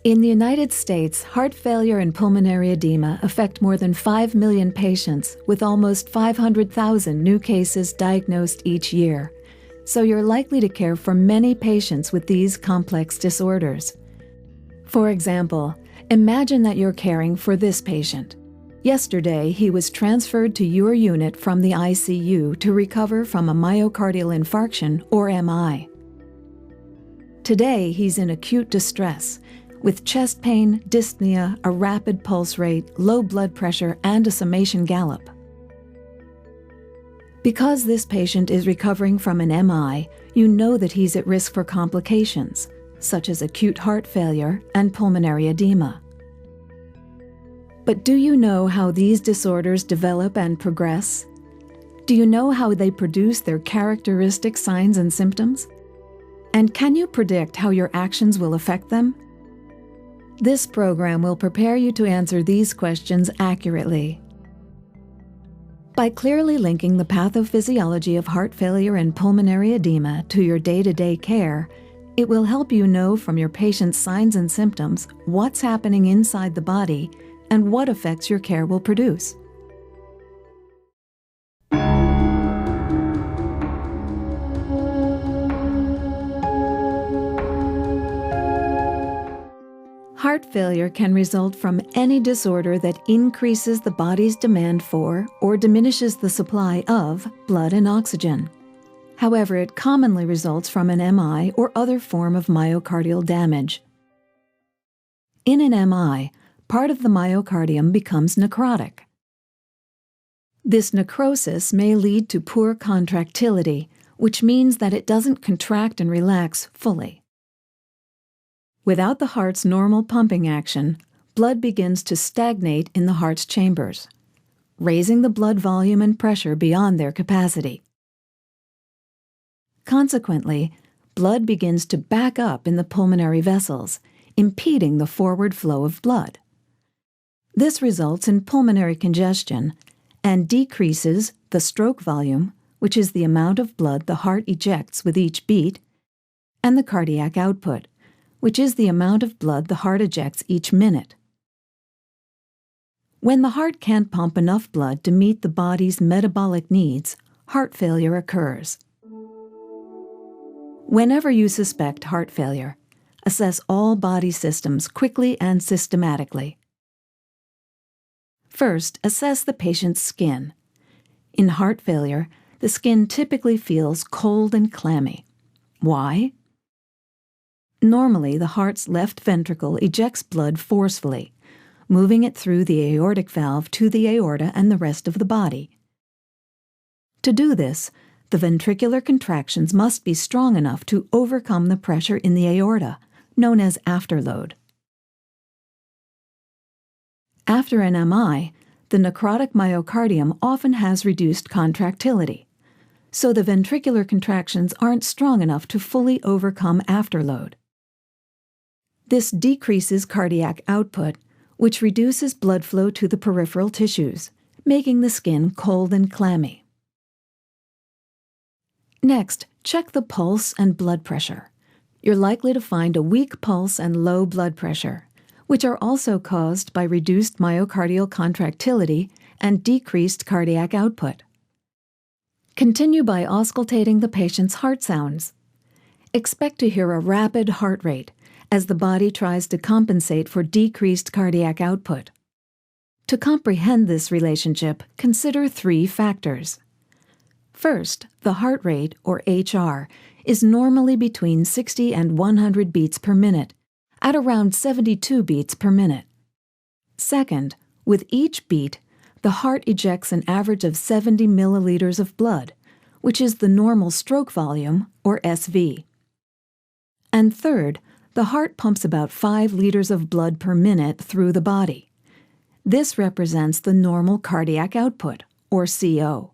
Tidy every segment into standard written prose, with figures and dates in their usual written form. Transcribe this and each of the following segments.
In the United States, heart failure and pulmonary edema affect more than 5 million patients, with almost 500,000 new cases diagnosed each year. So you're likely to care for many patients with these complex disorders. For example, imagine that you're caring for this patient. Yesterday, he was transferred to your unit from the ICU to recover from a myocardial infarction, or MI. Today, he's in acute distress, with chest pain, dyspnea, a rapid pulse rate, low blood pressure, and a summation gallop. Because this patient is recovering from an MI, you know that he's at risk for complications, such as acute heart failure and pulmonary edema. But do you know how these disorders develop and progress? Do you know how they produce their characteristic signs and symptoms? And can you predict how your actions will affect them? This program will prepare you to answer these questions accurately. By clearly linking the pathophysiology of heart failure and pulmonary edema to your day-to-day care, it will help you know from your patient's signs and symptoms what's happening inside the body and what effects your care will produce. Heart failure can result from any disorder that increases the body's demand for or diminishes the supply of blood and oxygen. However, it commonly results from an MI or other form of myocardial damage. In an MI, part of the myocardium becomes necrotic. This necrosis may lead to poor contractility, which means that it doesn't contract and relax fully. Without the heart's normal pumping action, blood begins to stagnate in the heart's chambers, raising the blood volume and pressure beyond their capacity. Consequently, blood begins to back up in the pulmonary vessels, impeding the forward flow of blood. This results in pulmonary congestion and decreases the stroke volume, which is the amount of blood the heart ejects with each beat, and the cardiac output, which is the amount of blood the heart ejects each minute. When the heart can't pump enough blood to meet the body's metabolic needs, heart failure occurs. Whenever you suspect heart failure, assess all body systems quickly and systematically. First, assess the patient's skin. In heart failure, the skin typically feels cold and clammy. Why? Normally, the heart's left ventricle ejects blood forcefully, moving it through the aortic valve to the aorta and the rest of the body. To do this, the ventricular contractions must be strong enough to overcome the pressure in the aorta, known as afterload. After an MI, the necrotic myocardium often has reduced contractility, so the ventricular contractions aren't strong enough to fully overcome afterload. This decreases cardiac output, which reduces blood flow to the peripheral tissues, making the skin cold and clammy. Next, check the pulse and blood pressure. You're likely to find a weak pulse and low blood pressure, which are also caused by reduced myocardial contractility and decreased cardiac output. Continue by auscultating the patient's heart sounds. Expect to hear a rapid heart rate as the body tries to compensate for decreased cardiac output. To comprehend this relationship, consider 3 factors. First, the heart rate, or HR, is normally between 60 and 100 beats per minute, at around 72 beats per minute. Second, with each beat, the heart ejects an average of 70 milliliters of blood, which is the normal stroke volume, or SV. And third, the heart pumps about 5 liters of blood per minute through the body. This represents the normal cardiac output, or CO.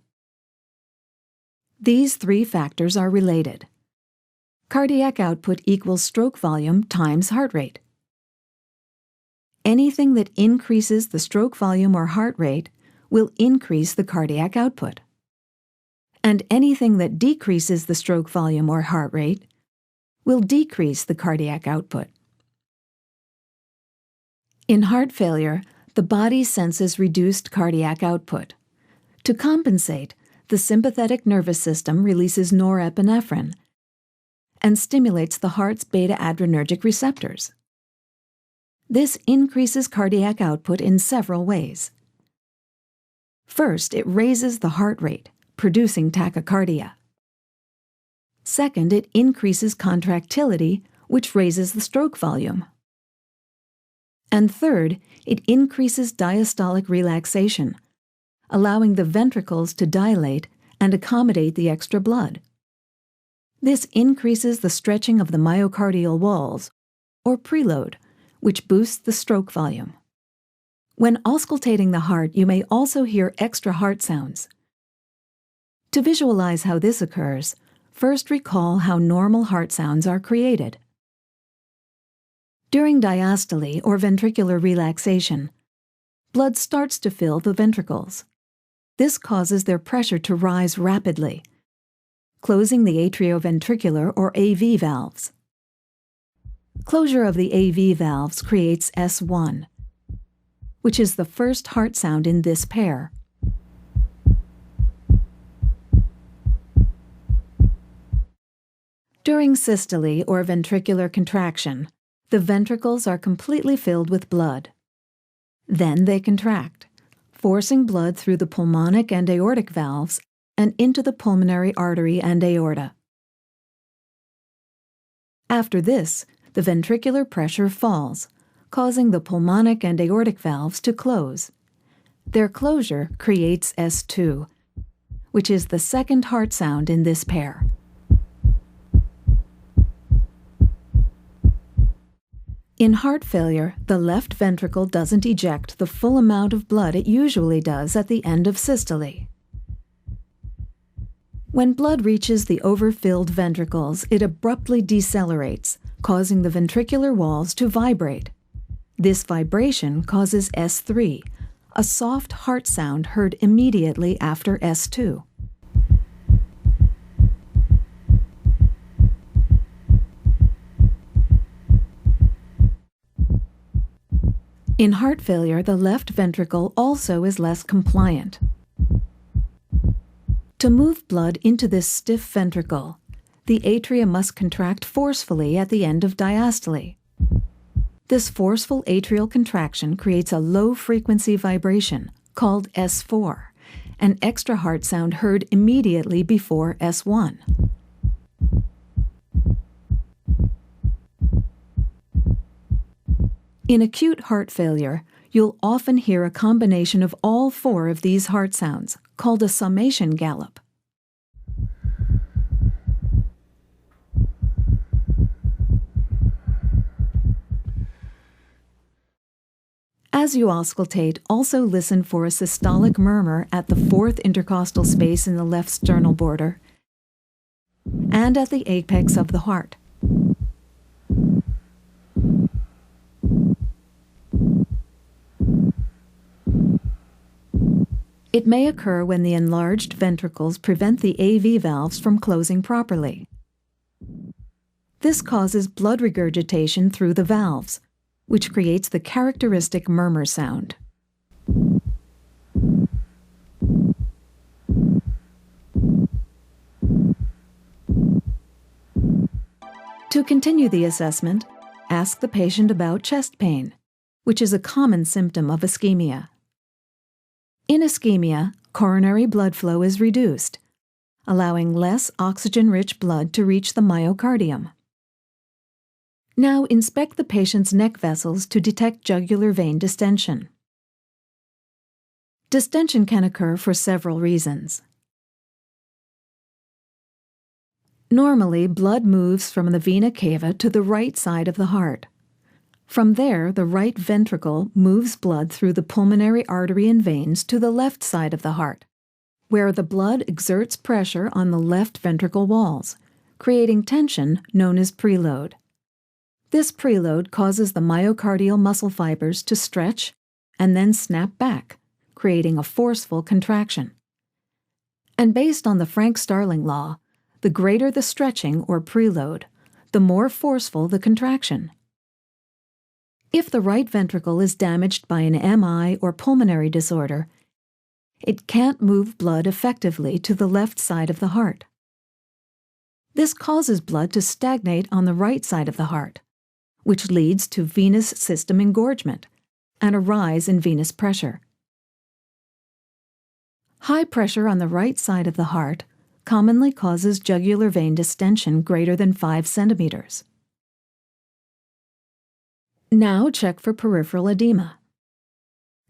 These 3 factors are related. Cardiac output equals stroke volume times heart rate. Anything that increases the stroke volume or heart rate will increase the cardiac output. And anything that decreases the stroke volume or heart rate will decrease the cardiac output. In heart failure, the body senses reduced cardiac output. To compensate, the sympathetic nervous system releases norepinephrine and stimulates the heart's beta-adrenergic receptors. This increases cardiac output in several ways. First, it raises the heart rate, producing tachycardia. Second, it increases contractility, which raises the stroke volume. And third, it increases diastolic relaxation, allowing the ventricles to dilate and accommodate the extra blood. This increases the stretching of the myocardial walls, or preload, which boosts the stroke volume. When auscultating the heart, you may also hear extra heart sounds. To visualize how this occurs, first recall how normal heart sounds are created. During diastole or ventricular relaxation, blood starts to fill the ventricles. This causes their pressure to rise rapidly, closing the atrioventricular or AV valves. Closure of the AV valves creates S1, which is the first heart sound in this pair. During systole or ventricular contraction, the ventricles are completely filled with blood. Then they contract, forcing blood through the pulmonic and aortic valves and into the pulmonary artery and aorta. After this, the ventricular pressure falls, causing the pulmonic and aortic valves to close. Their closure creates S2, which is the second heart sound in this pair. In heart failure, the left ventricle doesn't eject the full amount of blood it usually does at the end of systole. When blood reaches the overfilled ventricles, it abruptly decelerates, causing the ventricular walls to vibrate. This vibration causes S3, a soft heart sound heard immediately after S2. In heart failure, the left ventricle also is less compliant. To move blood into this stiff ventricle, the atria must contract forcefully at the end of diastole. This forceful atrial contraction creates a low-frequency vibration, called S4, an extra heart sound heard immediately before S1. In acute heart failure, you'll often hear a combination of all four of these heart sounds, called a summation gallop. As you auscultate, also listen for a systolic murmur at the fourth intercostal space in the left sternal border and at the apex of the heart. It may occur when the enlarged ventricles prevent the AV valves from closing properly. This causes blood regurgitation through the valves, which creates the characteristic murmur sound. To continue the assessment, ask the patient about chest pain, which is a common symptom of ischemia. In ischemia, coronary blood flow is reduced, allowing less oxygen-rich blood to reach the myocardium. Now inspect the patient's neck vessels to detect jugular vein distension. Distension can occur for several reasons. Normally, blood moves from the vena cava to the right side of the heart. From there, the right ventricle moves blood through the pulmonary artery and veins to the left side of the heart, where the blood exerts pressure on the left ventricle walls, creating tension known as preload. This preload causes the myocardial muscle fibers to stretch and then snap back, creating a forceful contraction. And based on the Frank-Starling law, the greater the stretching or preload, the more forceful the contraction. If the right ventricle is damaged by an MI or pulmonary disorder, it can't move blood effectively to the left side of the heart. This causes blood to stagnate on the right side of the heart, which leads to venous system engorgement and a rise in venous pressure. High pressure on the right side of the heart commonly causes jugular vein distension greater than 5 centimeters. Now check for peripheral edema.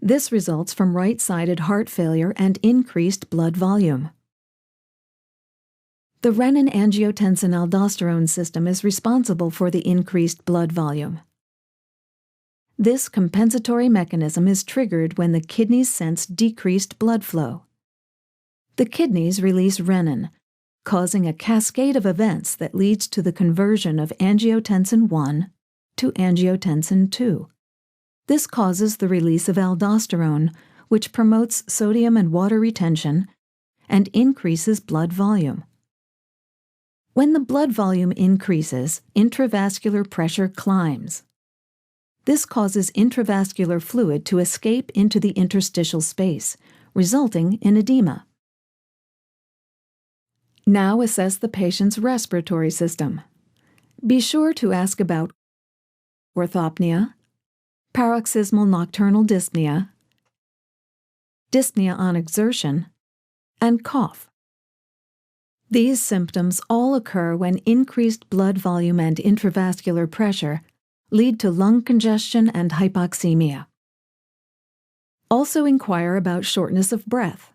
This results from right-sided heart failure and increased blood volume. The renin-angiotensin-aldosterone system is responsible for the increased blood volume. This compensatory mechanism is triggered when the kidneys sense decreased blood flow. The kidneys release renin, causing a cascade of events that leads to the conversion of angiotensin I to angiotensin II. This causes the release of aldosterone, which promotes sodium and water retention and increases blood volume. When the blood volume increases, intravascular pressure climbs. This causes intravascular fluid to escape into the interstitial space, resulting in edema. Now assess the patient's respiratory system. Be sure to ask about orthopnea, paroxysmal nocturnal dyspnea, dyspnea on exertion, and cough. These symptoms all occur when increased blood volume and intravascular pressure lead to lung congestion and hypoxemia. Also inquire about shortness of breath,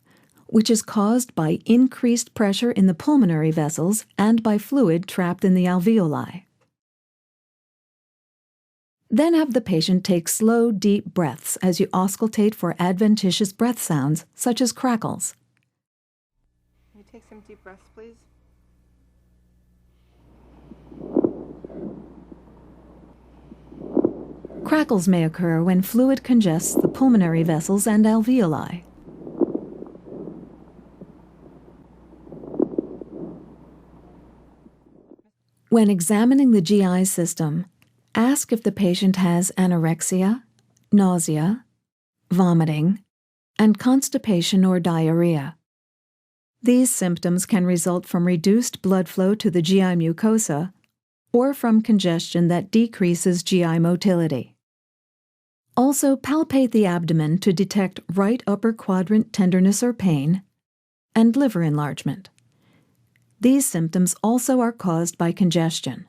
which is caused by increased pressure in the pulmonary vessels and by fluid trapped in the alveoli. Then have the patient take slow, deep breaths as you auscultate for adventitious breath sounds, such as crackles. Can you take some deep breaths, please? Crackles may occur when fluid congests the pulmonary vessels and alveoli. When examining the GI system, ask if the patient has anorexia, nausea, vomiting, and constipation or diarrhea. These symptoms can result from reduced blood flow to the GI mucosa or from congestion that decreases GI motility. Also, palpate the abdomen to detect right upper quadrant tenderness or pain and liver enlargement. These symptoms also are caused by congestion.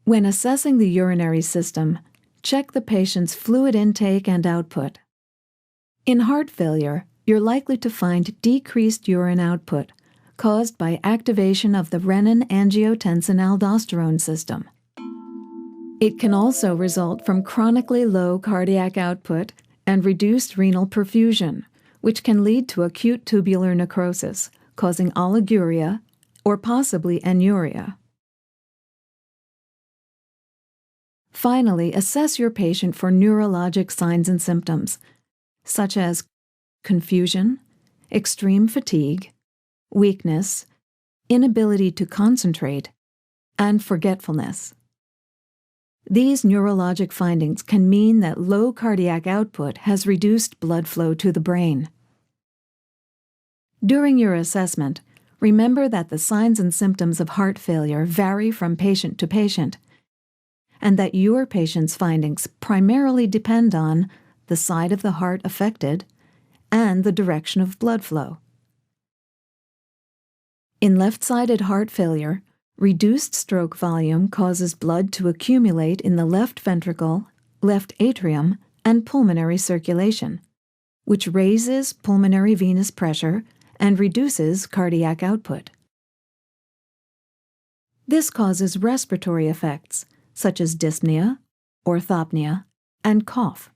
When assessing the urinary system, check the patient's fluid intake and output. In heart failure, you're likely to find decreased urine output caused by activation of the renin-angiotensin-aldosterone system. It can also result from chronically low cardiac output and reduced renal perfusion, which can lead to acute tubular necrosis, causing oliguria or possibly anuria. Finally, assess your patient for neurologic signs and symptoms, such as confusion, extreme fatigue, weakness, inability to concentrate, and forgetfulness. These neurologic findings can mean that low cardiac output has reduced blood flow to the brain. During your assessment, remember that the signs and symptoms of heart failure vary from patient to patient, and that your patient's findings primarily depend on the side of the heart affected and the direction of blood flow. In left-sided heart failure, reduced stroke volume causes blood to accumulate in the left ventricle, left atrium, and pulmonary circulation, which raises pulmonary venous pressure and reduces cardiac output. This causes respiratory effects, such as dyspnea, orthopnea, and cough.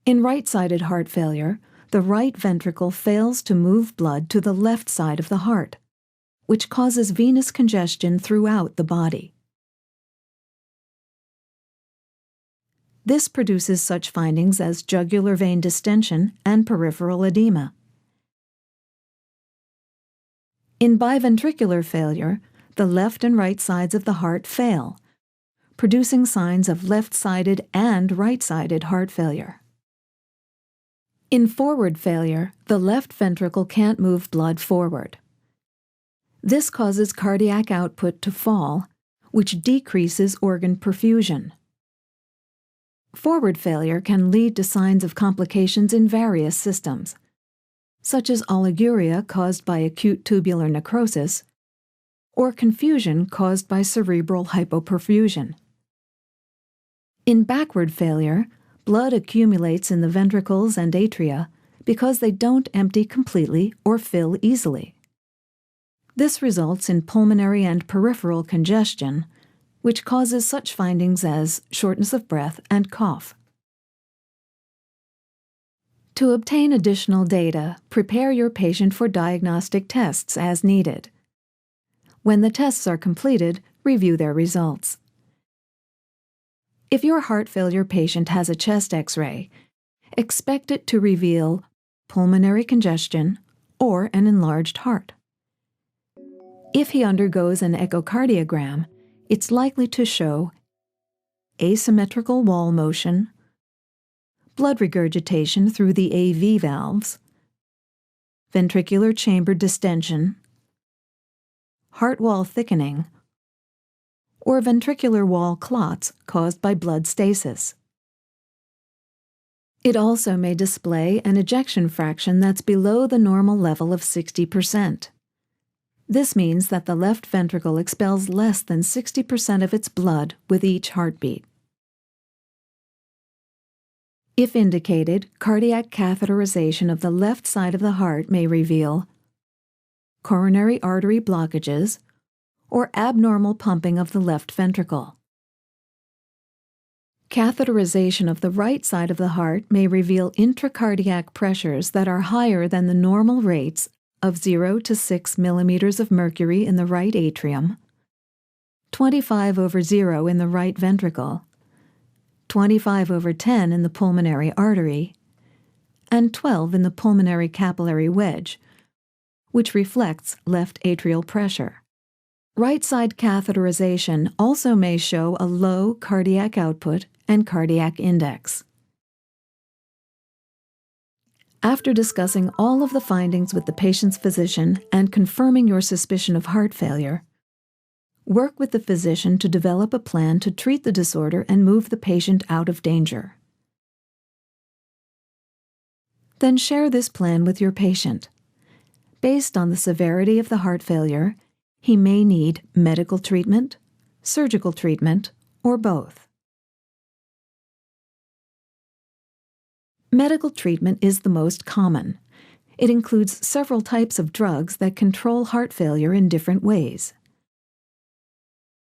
In right-sided heart failure, the right ventricle fails to move blood to the left side of the heart, which causes venous congestion throughout the body. This produces such findings as jugular vein distension and peripheral edema. In biventricular failure, the left and right sides of the heart fail, producing signs of left-sided and right-sided heart failure. In forward failure, the left ventricle can't move blood forward. This causes cardiac output to fall, which decreases organ perfusion. Forward failure can lead to signs of complications in various systems, such as oliguria caused by acute tubular necrosis, or confusion caused by cerebral hypoperfusion. In backward failure, blood accumulates in the ventricles and atria because they don't empty completely or fill easily. This results in pulmonary and peripheral congestion, which causes such findings as shortness of breath and cough. To obtain additional data, prepare your patient for diagnostic tests as needed. When the tests are completed, review their results. If your heart failure patient has a chest X-ray, expect it to reveal pulmonary congestion or an enlarged heart. If he undergoes an echocardiogram, it's likely to show asymmetrical wall motion, blood regurgitation through the AV valves, ventricular chamber distension, heart wall thickening, or ventricular wall clots caused by blood stasis. It also may display an ejection fraction that's below the normal level of 60%. This means that the left ventricle expels less than 60% of its blood with each heartbeat. If indicated, cardiac catheterization of the left side of the heart may reveal coronary artery blockages or abnormal pumping of the left ventricle. Catheterization of the right side of the heart may reveal intracardiac pressures that are higher than the normal rates of 0 to 6 millimeters of mercury in the right atrium, 25/0 in the right ventricle, 25/10 in the pulmonary artery, and 12 in the pulmonary capillary wedge, which reflects left atrial pressure. Right side catheterization also may show a low cardiac output and cardiac index. After discussing all of the findings with the patient's physician and confirming your suspicion of heart failure, work with the physician to develop a plan to treat the disorder and move the patient out of danger. Then share this plan with your patient. Based on the severity of the heart failure, he may need medical treatment, surgical treatment, or both. Medical treatment is the most common. It includes several types of drugs that control heart failure in different ways.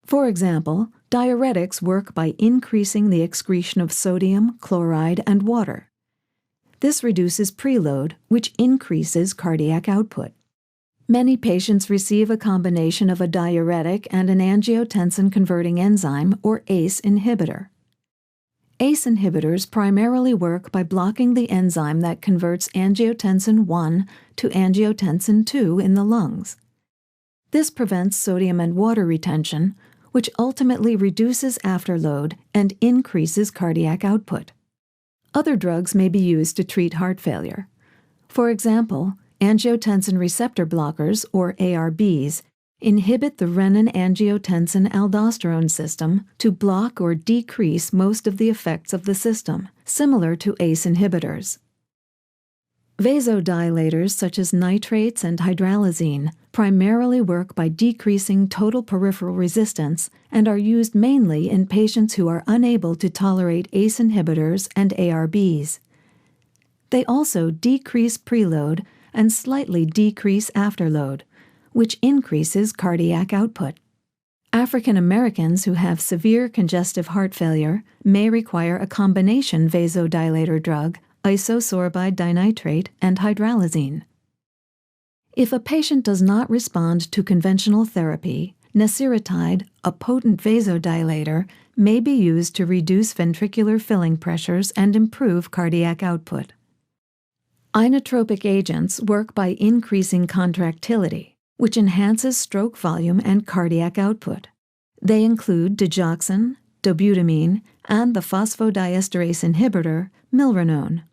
For example, diuretics work by increasing the excretion of sodium, chloride, and water. This reduces preload, which increases cardiac output. Many patients receive a combination of a diuretic and an angiotensin-converting enzyme, or ACE inhibitor. ACE inhibitors primarily work by blocking the enzyme that converts angiotensin 1 to angiotensin 2 in the lungs. This prevents sodium and water retention, which ultimately reduces afterload and increases cardiac output. Other drugs may be used to treat heart failure. For example, angiotensin receptor blockers, or ARBs, inhibit the renin-angiotensin-aldosterone system to block or decrease most of the effects of the system, similar to ACE inhibitors. Vasodilators such as nitrates and hydralazine primarily work by decreasing total peripheral resistance and are used mainly in patients who are unable to tolerate ACE inhibitors and ARBs. They also decrease preload and slightly decrease afterload, which increases cardiac output. African Americans who have severe congestive heart failure may require a combination vasodilator drug, isosorbide dinitrate, and hydralazine. If a patient does not respond to conventional therapy, nesiritide, a potent vasodilator, may be used to reduce ventricular filling pressures and improve cardiac output. Inotropic agents work by increasing contractility, which enhances stroke volume and cardiac output. They include digoxin, dobutamine, and the phosphodiesterase inhibitor, milrinone.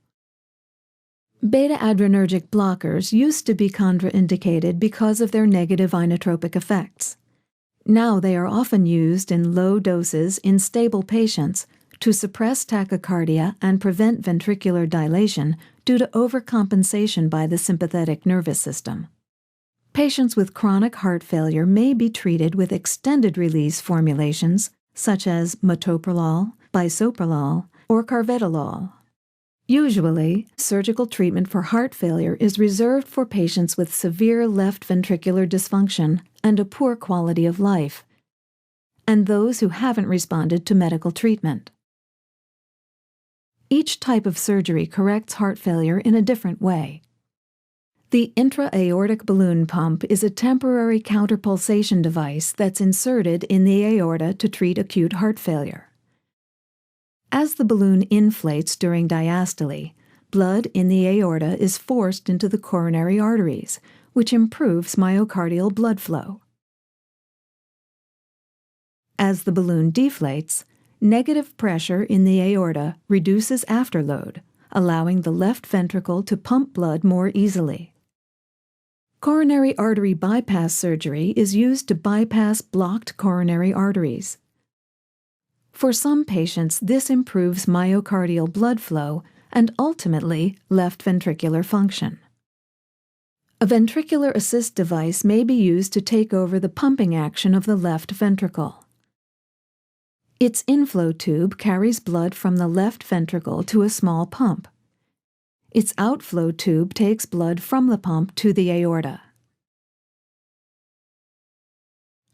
Beta-adrenergic blockers used to be contraindicated because of their negative inotropic effects. Now they are often used in low doses in stable patients to suppress tachycardia and prevent ventricular dilation due to overcompensation by the sympathetic nervous system. Patients with chronic heart failure may be treated with extended-release formulations such as metoprolol, bisoprolol, or carvedilol. Usually, surgical treatment for heart failure is reserved for patients with severe left ventricular dysfunction and a poor quality of life, and those who haven't responded to medical treatment. Each type of surgery corrects heart failure in a different way. The intra-aortic balloon pump is a temporary counterpulsation device that's inserted in the aorta to treat acute heart failure. As the balloon inflates during diastole, blood in the aorta is forced into the coronary arteries, which improves myocardial blood flow. As the balloon deflates, negative pressure in the aorta reduces afterload, allowing the left ventricle to pump blood more easily. Coronary artery bypass surgery is used to bypass blocked coronary arteries. For some patients, this improves myocardial blood flow and ultimately left ventricular function. A ventricular assist device may be used to take over the pumping action of the left ventricle. Its inflow tube carries blood from the left ventricle to a small pump. Its outflow tube takes blood from the pump to the aorta.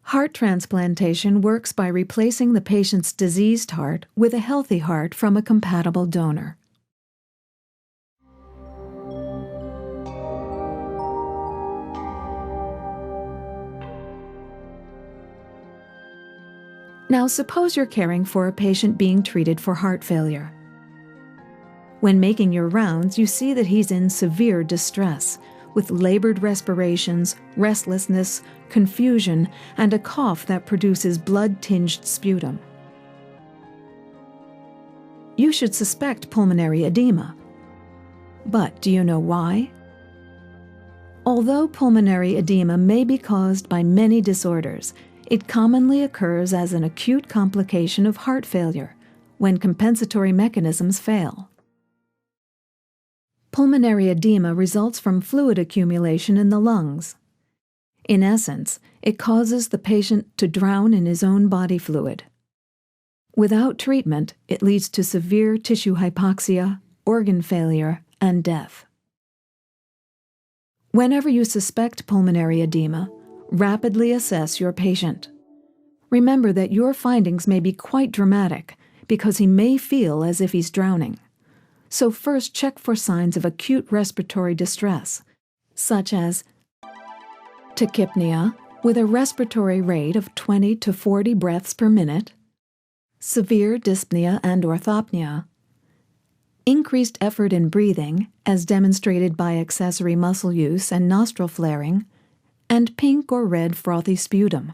Heart transplantation works by replacing the patient's diseased heart with a healthy heart from a compatible donor. Now suppose you're caring for a patient being treated for heart failure. When making your rounds, you see that he's in severe distress, with labored respirations, restlessness, confusion, and a cough that produces blood-tinged sputum. You should suspect pulmonary edema. But do you know why? Although pulmonary edema may be caused by many disorders, it commonly occurs as an acute complication of heart failure, when compensatory mechanisms fail. Pulmonary edema results from fluid accumulation in the lungs. In essence, it causes the patient to drown in his own body fluid. Without treatment, it leads to severe tissue hypoxia, organ failure, and death. Whenever you suspect pulmonary edema, rapidly assess your patient. Remember that your findings may be quite dramatic because he may feel as if he's drowning. So first check for signs of acute respiratory distress, such as tachypnea with a respiratory rate of 20 to 40 breaths per minute, severe dyspnea and orthopnea, increased effort in breathing as demonstrated by accessory muscle use and nostril flaring, and pink or red frothy sputum.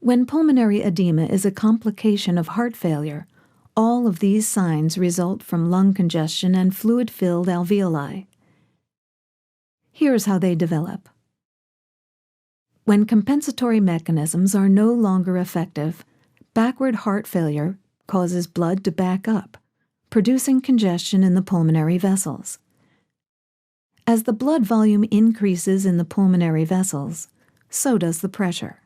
When pulmonary edema is a complication of heart failure, all of these signs result from lung congestion and fluid-filled alveoli. Here's how they develop. When compensatory mechanisms are no longer effective, backward heart failure causes blood to back up, producing congestion in the pulmonary vessels. As the blood volume increases in the pulmonary vessels, so does the pressure.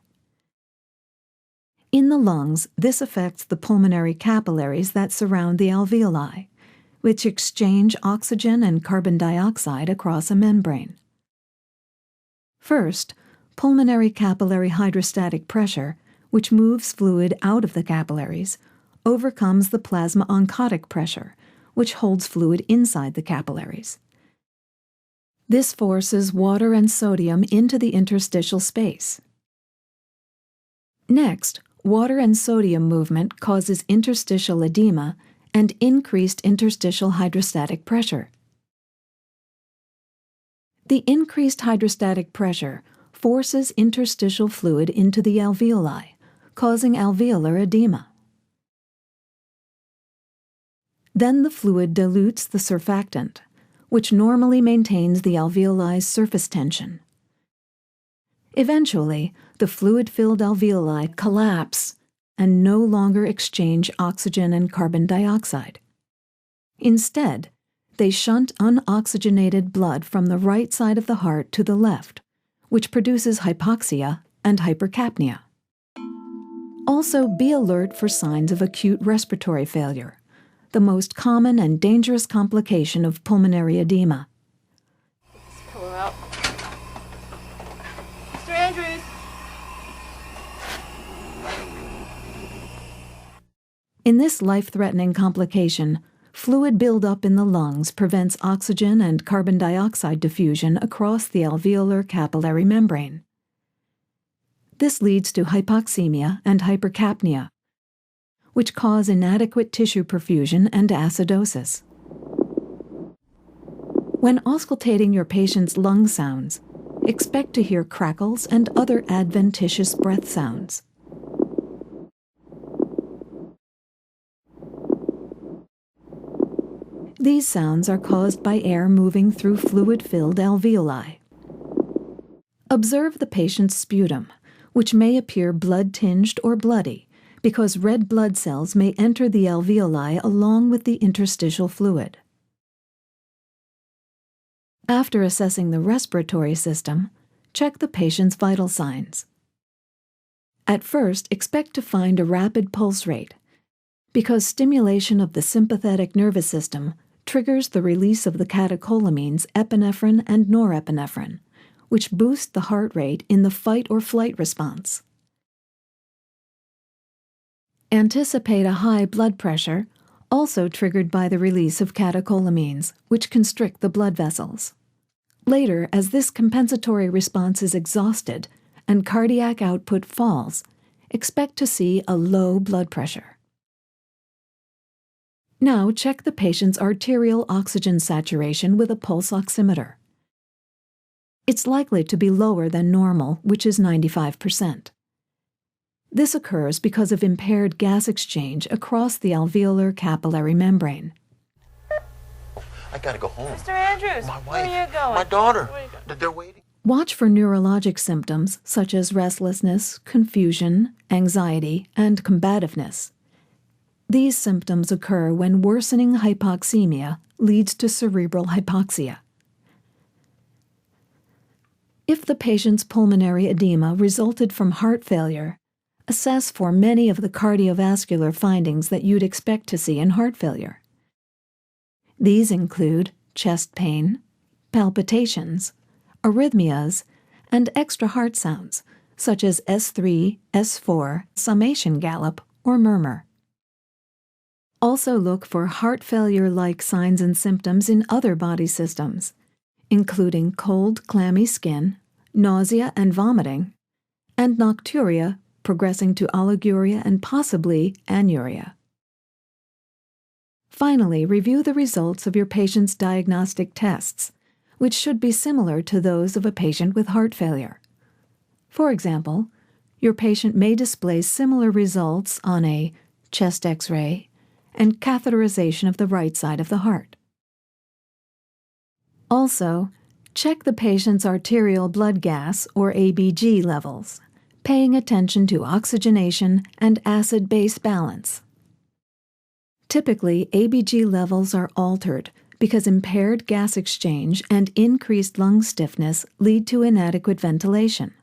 In the lungs, this affects the pulmonary capillaries that surround the alveoli, which exchange oxygen and carbon dioxide across a membrane. First, pulmonary capillary hydrostatic pressure, which moves fluid out of the capillaries, overcomes the plasma oncotic pressure, which holds fluid inside the capillaries. This forces water and sodium into the interstitial space. Next, water and sodium movement causes interstitial edema and increased interstitial hydrostatic pressure. The increased hydrostatic pressure forces interstitial fluid into the alveoli, causing alveolar edema. Then the fluid dilutes the surfactant, which normally maintains the alveoli's surface tension. Eventually, the fluid-filled alveoli collapse and no longer exchange oxygen and carbon dioxide. Instead, they shunt unoxygenated blood from the right side of the heart to the left, which produces hypoxia and hypercapnia. Also, be alert for signs of acute respiratory failure, the most common and dangerous complication of pulmonary edema. Get this pillow out. Mr. Andrews! In this life-threatening complication, fluid buildup in the lungs prevents oxygen and carbon dioxide diffusion across the alveolar capillary membrane. This leads to hypoxemia and hypercapnia, which cause inadequate tissue perfusion and acidosis. When auscultating your patient's lung sounds, expect to hear crackles and other adventitious breath sounds. These sounds are caused by air moving through fluid-filled alveoli. Observe the patient's sputum, which may appear blood-tinged or bloody because red blood cells may enter the alveoli along with the interstitial fluid. After assessing the respiratory system, check the patient's vital signs. At first, expect to find a rapid pulse rate, because stimulation of the sympathetic nervous system triggers the release of the catecholamines epinephrine and norepinephrine, which boost the heart rate in the fight-or-flight response. Anticipate a high blood pressure, also triggered by the release of catecholamines, which constrict the blood vessels. Later, as this compensatory response is exhausted and cardiac output falls, expect to see a low blood pressure. Now check the patient's arterial oxygen saturation with a pulse oximeter. It's likely to be lower than normal, which is 95%. This occurs because of impaired gas exchange across the alveolar capillary membrane. I gotta go home. Mr. Andrews, My wife, where are you going? my daughter, Where are you going? they're waiting. Watch for neurologic symptoms such as restlessness, confusion, anxiety, and combativeness. These symptoms occur when worsening hypoxemia leads to cerebral hypoxia. If the patient's pulmonary edema resulted from heart failure, assess for many of the cardiovascular findings that you'd expect to see in heart failure. These include chest pain, palpitations, arrhythmias, and extra heart sounds, such as S3, S4, summation gallop, or murmur. Also look for heart failure-like signs and symptoms in other body systems, including cold, clammy skin, nausea and vomiting, and nocturia progressing to oliguria and possibly anuria. Finally, review the results of your patient's diagnostic tests, which should be similar to those of a patient with heart failure. For example, your patient may display similar results on a chest X-ray and catheterization of the right side of the heart. Also, check the patient's arterial blood gas, or ABG, levels, paying attention to oxygenation and acid-base balance. Typically, ABG levels are altered because impaired gas exchange and increased lung stiffness lead to inadequate ventilation.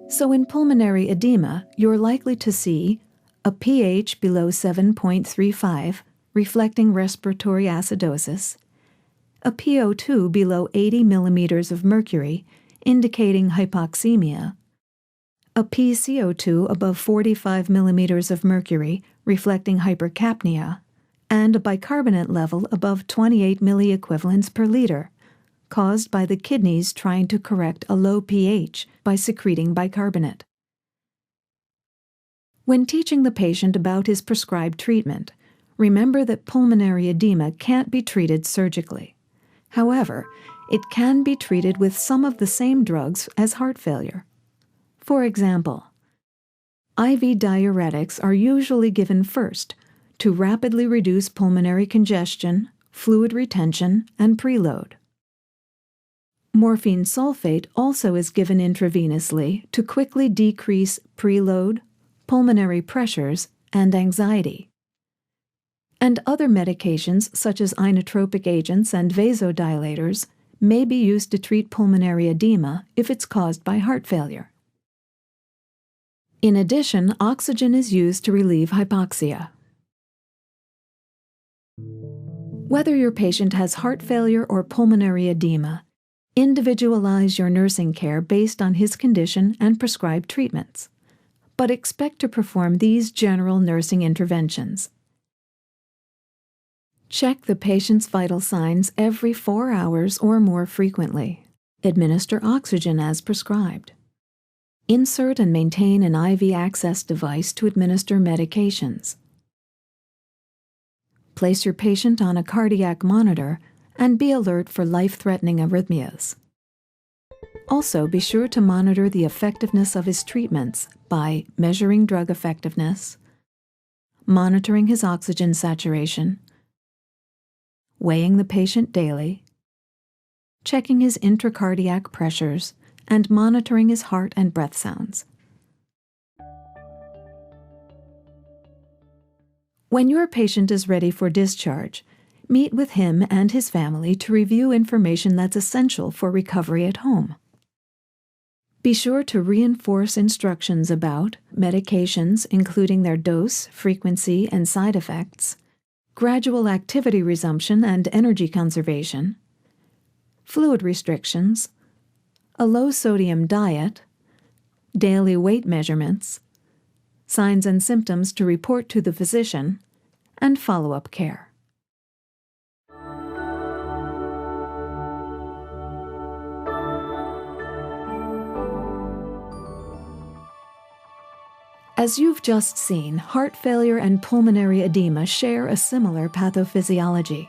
So in pulmonary edema, you're likely to see a pH below 7.35, reflecting respiratory acidosis, a PO2 below 80 millimeters of mercury, indicating hypoxemia, a PCO2 above 45 millimeters of mercury, reflecting hypercapnia, and a bicarbonate level above 28 milliequivalents per liter, caused by the kidneys trying to correct a low pH by secreting bicarbonate. When teaching the patient about his prescribed treatment, remember that pulmonary edema can't be treated surgically. However, it can be treated with some of the same drugs as heart failure. For example, IV diuretics are usually given first to rapidly reduce pulmonary congestion, fluid retention, and preload. Morphine sulfate also is given intravenously to quickly decrease preload, pulmonary pressures, and anxiety. And other medications such as inotropic agents and vasodilators may be used to treat pulmonary edema if it's caused by heart failure. In addition, oxygen is used to relieve hypoxia. Whether your patient has heart failure or pulmonary edema, individualize your nursing care based on his condition and prescribed treatments, but expect to perform these general nursing interventions. Check the patient's vital signs every 4 hours or more frequently. Administer oxygen as prescribed. Insert and maintain an IV access device to administer medications. Place your patient on a cardiac monitor and be alert for life-threatening arrhythmias. Also, be sure to monitor the effectiveness of his treatments by measuring drug effectiveness, monitoring his oxygen saturation, weighing the patient daily, checking his intracardiac pressures, and monitoring his heart and breath sounds. When your patient is ready for discharge, meet with him and his family to review information that's essential for recovery at home. Be sure to reinforce instructions about medications, including their dose, frequency, and side effects, gradual activity resumption and energy conservation, fluid restrictions, a low-sodium diet, daily weight measurements, signs and symptoms to report to the physician, and follow-up care. As you've just seen, heart failure and pulmonary edema share a similar pathophysiology.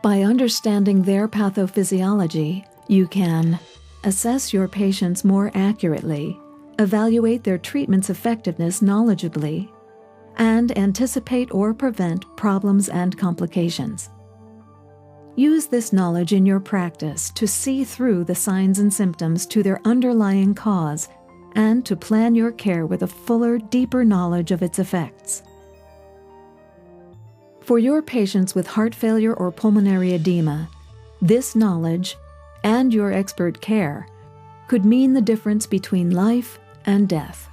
By understanding their pathophysiology, you can assess your patients more accurately, evaluate their treatment's effectiveness knowledgeably, and anticipate or prevent problems and complications. Use this knowledge in your practice to see through the signs and symptoms to their underlying cause and to plan your care with a fuller, deeper knowledge of its effects. For your patients with heart failure or pulmonary edema, this knowledge and your expert care could mean the difference between life and death.